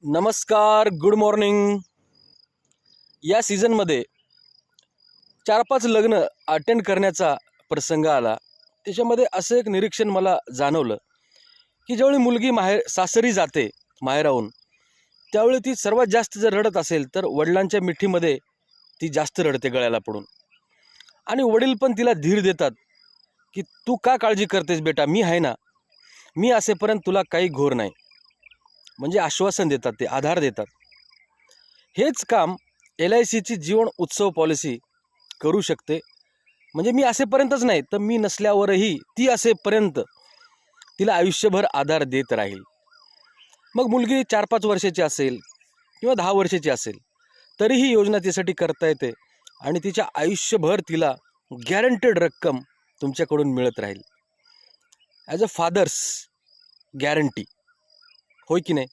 नमस्कार, good morning. या सीझनमध्ये 4-5 लग्न अटेंड करण्याचा प्रसंग आला. त्याच्यामध्ये असं एक निरीक्षण मला जाणवलं की ज्यावेळी मुलगी सासरी जाते माहेराहून, त्यावेळी ती सर्वात जास्त जर रडत असेल तर वडिलांच्या मिठीमध्ये ती जास्त रडते गळ्याला पडून. आणि वडील पण तिला धीर देतात की तू का काळजी करतेस बेटा, मी आहे ना, मी असेपर्यंत तुला काही घोर नाही. म्हणजे आश्वासन देतात, ते आधार देतात. हेच काम LICची जीवन उत्सव पॉलिसी करू शकते. म्हणजे मी असेपर्यंतच नाही तर मी नसल्यावरही ती असेपर्यंत तिला आयुष्यभर आधार देत राहील. मग मुलगी 4-5 वर्षाची असेल किंवा 10 वर्षाची असेल तरीही योजना तिसाठी करता येते आणि तिच्या आयुष्यभर तिला गॅरंटेड रक्कम तुमच्याकडून मिळत राहील. ॲज अ फादर्स गॅरंटी, होय की नाही?